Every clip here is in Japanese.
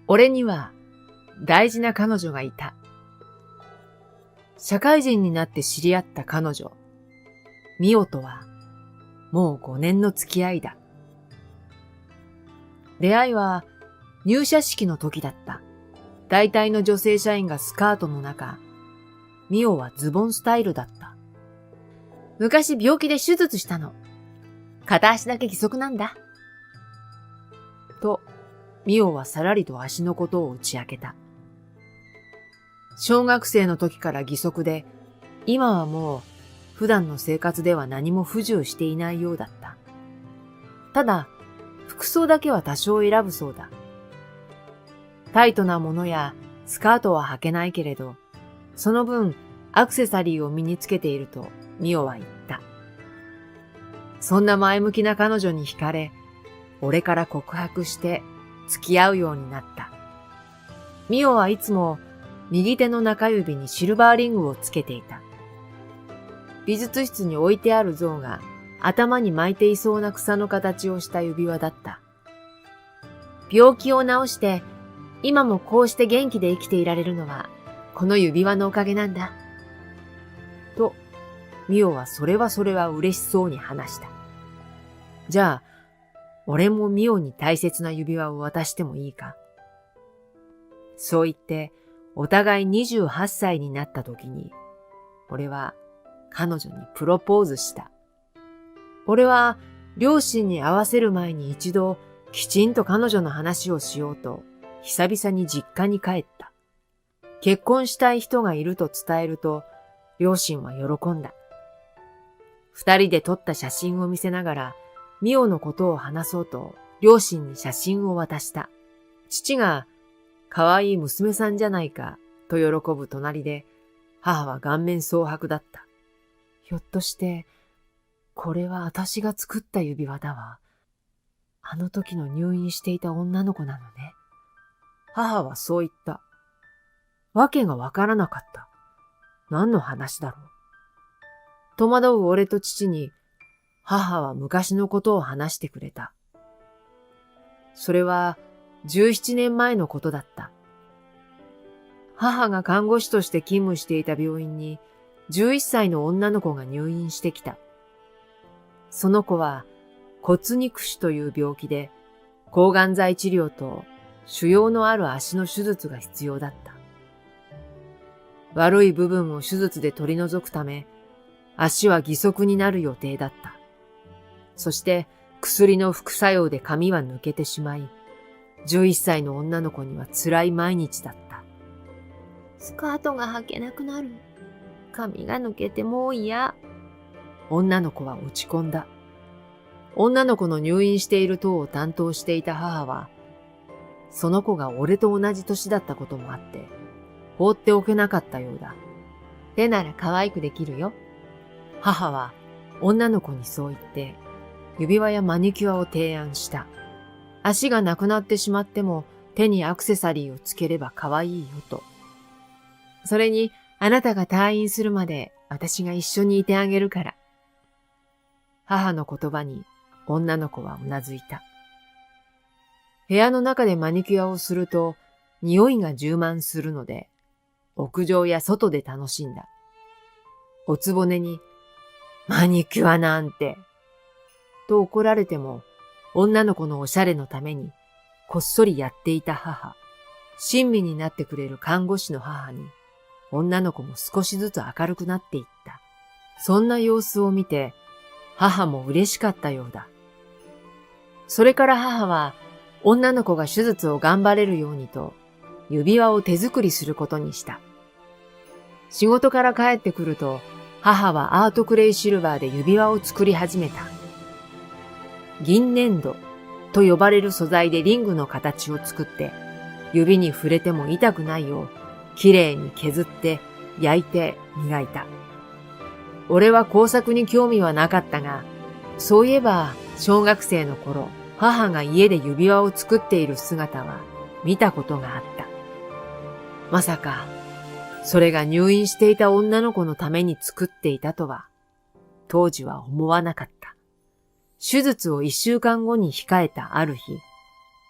俺には大事な彼女がいた。社会人になって知り合った彼女、ミオとはもう5年の付き合いだ。出会いは入社式の時だった。大体の女性社員がスカートの中、ミオはズボンスタイルだった。昔病気で手術したの。片足だけ義足なんだ。と、ミオはさらりと足のことを打ち明けた。小学生の時から義足で、今はもう普段の生活では何も不自由していないようだった。ただ、服装だけは多少選ぶそうだ。タイトなものやスカートは履けないけれど、その分アクセサリーを身につけているとミオは言った。そんな前向きな彼女に惹かれ、俺から告白して付き合うようになった。ミオはいつも右手の中指にシルバーリングをつけていた。美術室に置いてある像が頭に巻いていそうな草の形をした指輪だった。病気を治して今もこうして元気で生きていられるのはこの指輪のおかげなんだ。と、ミオはそれは嬉しそうに話した。じゃあ、俺もミオに大切な指輪を渡してもいいか。そう言って、お互い28歳になった時に、俺は彼女にプロポーズした。俺は両親に会わせる前に一度きちんと彼女の話をしようと、久々に実家に帰った。結婚したい人がいると伝えると、両親は喜んだ。二人で撮った写真を見せながら、ミオのことを話そうと、両親に写真を渡した。父が、可愛い娘さんじゃないか、と喜ぶ隣で、母は顔面蒼白だった。ひょっとして、これは私が作った指輪だわ。あの時の入院していた女の子なのね。母はそう言った。わけがわからなかった。何の話だろう。戸惑う俺と父に、母は昔のことを話してくれた。それは17年前のことだった。母が看護師として勤務していた病院に11歳の女の子が入院してきた。その子は骨肉腫という病気で抗がん剤治療と腫瘍のある足の手術が必要だった。悪い部分を手術で取り除くため、足は義足になる予定だった。そして薬の副作用で髪は抜けてしまい、11歳の女の子には辛い毎日だった。スカートが履けなくなる。髪が抜けてもう嫌。女の子は落ち込んだ。女の子の入院している棟を担当していた母は、その子が俺と同じ年だったこともあって、放っておけなかったようだ。手なら可愛くできるよ。母は女の子にそう言って、指輪やマニキュアを提案した。足がなくなってしまっても手にアクセサリーをつければ可愛いよと。それにあなたが退院するまで私が一緒にいてあげるから。母の言葉に女の子はうなずいた。部屋の中でマニキュアをすると匂いが充満するので、屋上や外で楽しんだ。おつぼねに、マニキュアなんて、と怒られても、女の子のおしゃれのために、こっそりやっていた母、親身になってくれる看護師の母に、女の子も少しずつ明るくなっていった。そんな様子を見て、母も嬉しかったようだ。それから母は、女の子が手術を頑張れるようにと、指輪を手作りすることにした。仕事から帰ってくると、母はアートクレイシルバーで指輪を作り始めた。銀粘土と呼ばれる素材でリングの形を作って、指に触れても痛くないよう、きれいに削って焼いて磨いた。俺は工作に興味はなかったが、そういえば小学生の頃、母が家で指輪を作っている姿は見たことがあった。まさか、それが入院していた女の子のために作っていたとは、当時は思わなかった。手術を1週間後に控えたある日、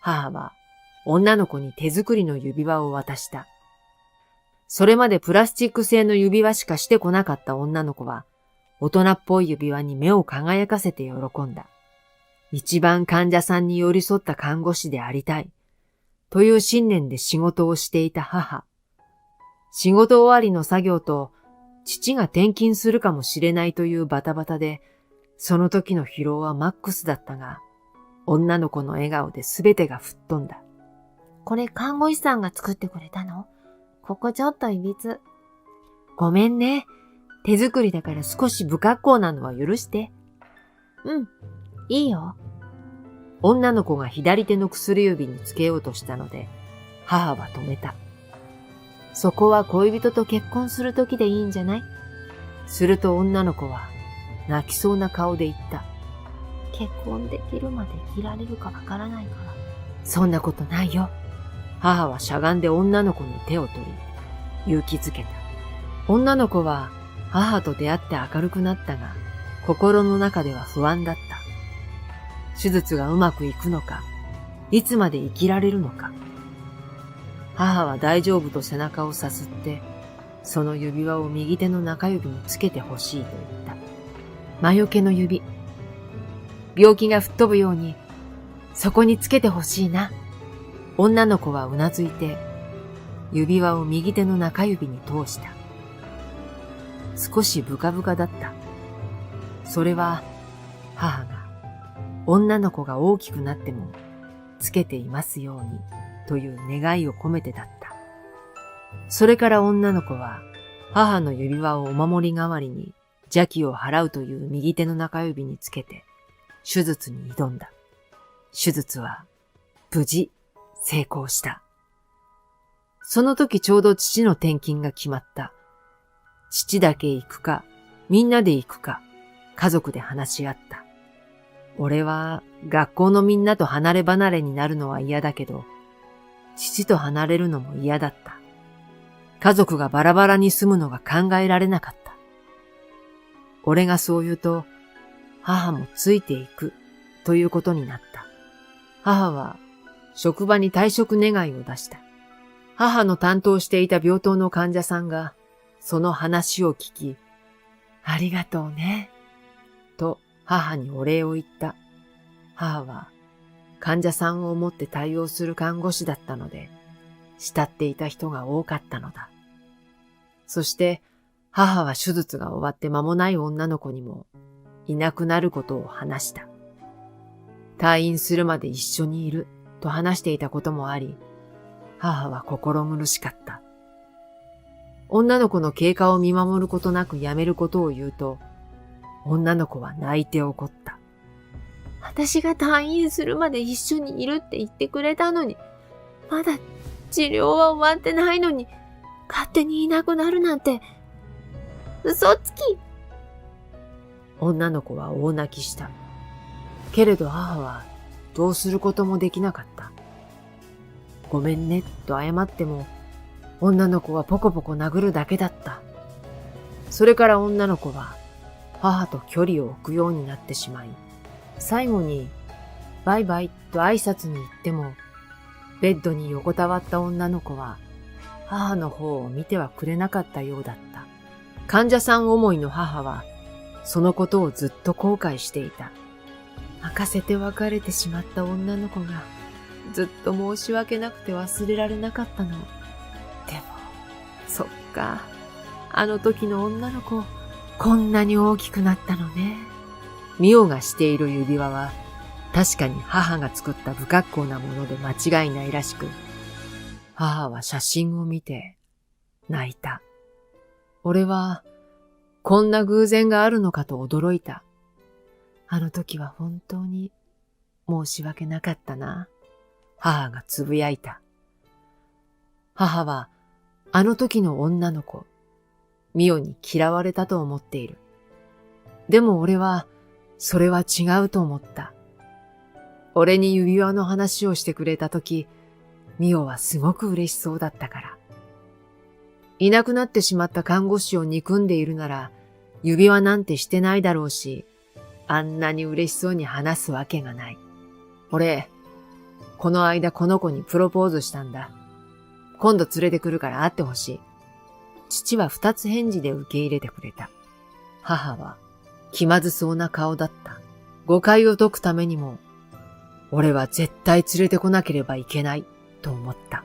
母は女の子に手作りの指輪を渡した。それまでプラスチック製の指輪しかしてこなかった女の子は、大人っぽい指輪に目を輝かせて喜んだ。一番患者さんに寄り添った看護師でありたい、という信念で仕事をしていた母。仕事終わりの作業と、父が転勤するかもしれないというバタバタで、その時の疲労はマックスだったが、女の子の笑顔で全てが吹っ飛んだ。これ看護師さんが作ってくれたの？ここちょっといびつ。ごめんね。手作りだから少し不格好なのは許して。うん、いいよ。女の子が左手の薬指につけようとしたので、母は止めた。そこは恋人と結婚する時でいいんじゃない？すると女の子は泣きそうな顔で言った。結婚できるまで生きられるかわからないから。そんなことないよ。母はしゃがんで女の子の手を取り、勇気づけた。女の子は母と出会って明るくなったが、心の中では不安だった。手術がうまくいくのか、いつまで生きられるのか。母は大丈夫と背中をさすって、その指輪を右手の中指につけてほしいと言った。魔除けの指。病気が吹っ飛ぶように、そこにつけてほしいな。女の子はうなずいて、指輪を右手の中指に通した。少しブカブカだった。それは、母が、女の子が大きくなっても、つけていますように、という願いを込めてだった。それから女の子は、母の指輪をお守り代わりに、邪気を払うという右手の中指につけて、手術に挑んだ。手術は、無事、成功した。その時ちょうど父の転勤が決まった。父だけ行くか、みんなで行くか、家族で話し合った。俺は学校のみんなと離れ離れになるのは嫌だけど、父と離れるのも嫌だった。家族がバラバラに住むのが考えられなかった。俺がそう言うと、母もついていくということになった。母は職場に退職願いを出した。母の担当していた病棟の患者さんがその話を聞き、ありがとうね、と母にお礼を言った。母は患者さんを思って対応する看護師だったので、慕っていた人が多かったのだ。そして母は手術が終わって間もない女の子にもいなくなることを話した。退院するまで一緒にいると話していたこともあり、母は心苦しかった。女の子の経過を見守ることなく辞めることを言うと、女の子は泣いて怒った。私が退院するまで一緒にいるって言ってくれたのに、まだ治療は終わってないのに、勝手にいなくなるなんて、嘘つき。女の子は大泣きした。けれど母はどうすることもできなかった。ごめんねと謝っても、女の子はポコポコ殴るだけだった。それから女の子は母と距離を置くようになってしまい、最後にバイバイと挨拶に行っても、ベッドに横たわった女の子は母の方を見てはくれなかったようだった。患者さん思いの母はそのことをずっと後悔していた。泣かせて別れてしまった女の子がずっと申し訳なくて忘れられなかったの。でも、そっか。あの時の女の子、こんなに大きくなったのね。ミオがしている指輪は確かに母が作った不格好なもので間違いないらしく、母は写真を見て泣いた。俺はこんな偶然があるのかと驚いた。あの時は本当に申し訳なかったな。母がつぶやいた。母はあの時の女の子、ミオに嫌われたと思っている。でも俺はそれは違うと思った。俺に指輪の話をしてくれた時、ミオはすごく嬉しそうだったから。いなくなってしまった看護師を憎んでいるなら、指輪なんてしてないだろうし、あんなに嬉しそうに話すわけがない。俺、この間この子にプロポーズしたんだ。今度連れてくるから会ってほしい。父は二つ返事で受け入れてくれた。母は気まずそうな顔だった。誤解を解くためにも、俺は絶対連れてこなければいけないと思った。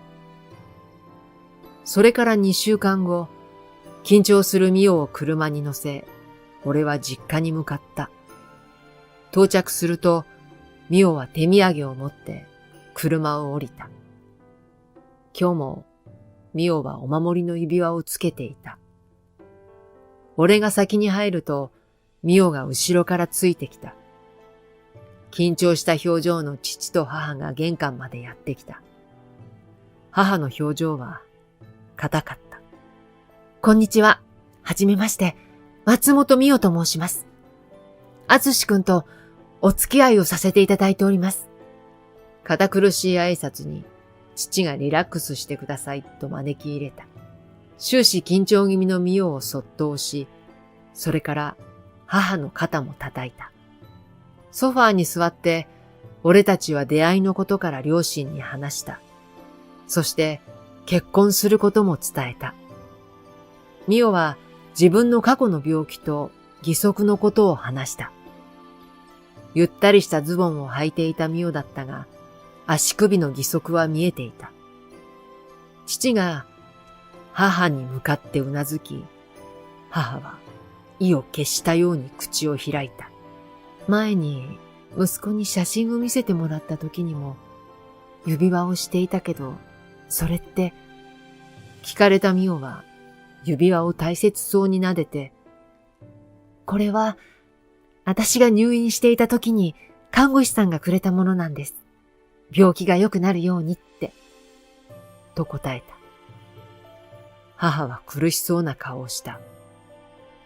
それから2週間後、緊張するミオを車に乗せ、俺は実家に向かった。到着すると、ミオは手土産を持って車を降りた。今日もミオはお守りの指輪をつけていた。俺が先に入ると、ミオが後ろからついてきた。緊張した表情の父と母が玄関までやってきた。母の表情は硬かった。こんにちは。はじめまして。松本美代と申します。あつしくんとお付き合いをさせていただいております。堅苦しい挨拶に父がリラックスしてくださいと招き入れた。終始緊張気味の美代をそっと押し、それから母の肩も叩いた。ソファーに座って、俺たちは出会いのことから両親に話した。そして結婚することも伝えた。ミオは自分の過去の病気と義足のことを話した。ゆったりしたズボンを履いていたミオだったが、足首の義足は見えていた。父が母に向かってうなずき、母は意を決したように口を開いた。前に息子に写真を見せてもらった時にも指輪をしていたけど、それって聞かれたミオは指輪を大切そうに撫でて、これは私が入院していた時に看護師さんがくれたものなんです。病気が良くなるようにって、と答えた。母は苦しそうな顔をした。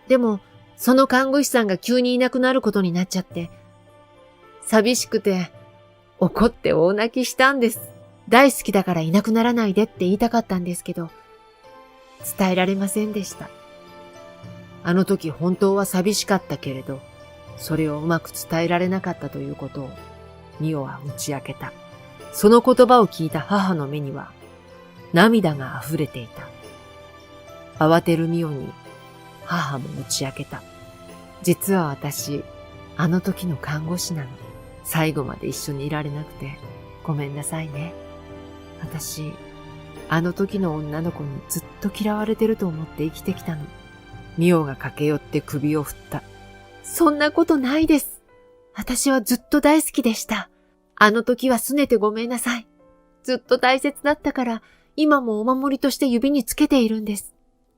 でも、その看護師さんが急にいなくなることになっちゃって、寂しくて怒って大泣きしたんです。大好きだからいなくならないでって言いたかったんですけど、伝えられませんでした。あの時本当は寂しかったけれど、それをうまく伝えられなかったということを、ミオは打ち明けた。その言葉を聞いた母の目には、涙が溢れていた。慌てるミオに、母も打ち明けた。実は私、あの時の看護師なの。最後まで一緒にいられなくて、ごめんなさいね。私、あの時の女の子にずっと嫌われてると思って生きてきたの。ミオが駆け寄って首を振った。そんなことないです。私はずっと大好きでした。あの時は拗ねてごめんなさい。ずっと大切だったから、今もお守りとして指につけているんです。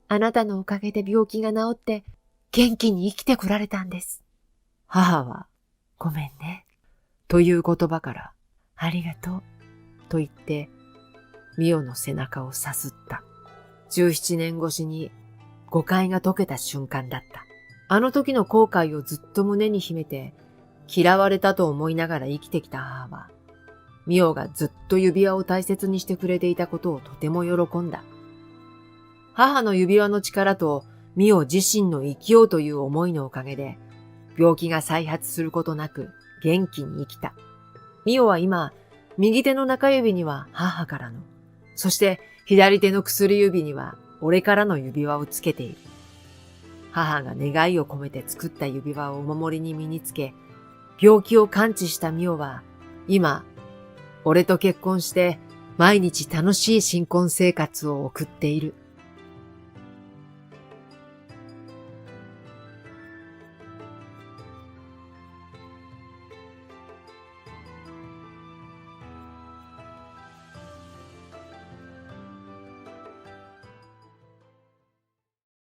あなたのおかげで病気が治って、元気に生きてこられたんです。母は、ごめんね。という言葉から、ありがとう。と言って、ミオの背中をさすった。17年越しに誤解が解けた瞬間だった。あの時の後悔をずっと胸に秘めて、嫌われたと思いながら生きてきた母は、ミオがずっと指輪を大切にしてくれていたことをとても喜んだ。母の指輪の力とミオ自身の生きようという思いのおかげで、病気が再発することなく元気に生きた。ミオは今、右手の中指には母からの、そして左手の薬指には俺からの指輪をつけている。母が願いを込めて作った指輪をお守りに身につけ、病気を完治したミオは、今、俺と結婚して毎日楽しい新婚生活を送っている。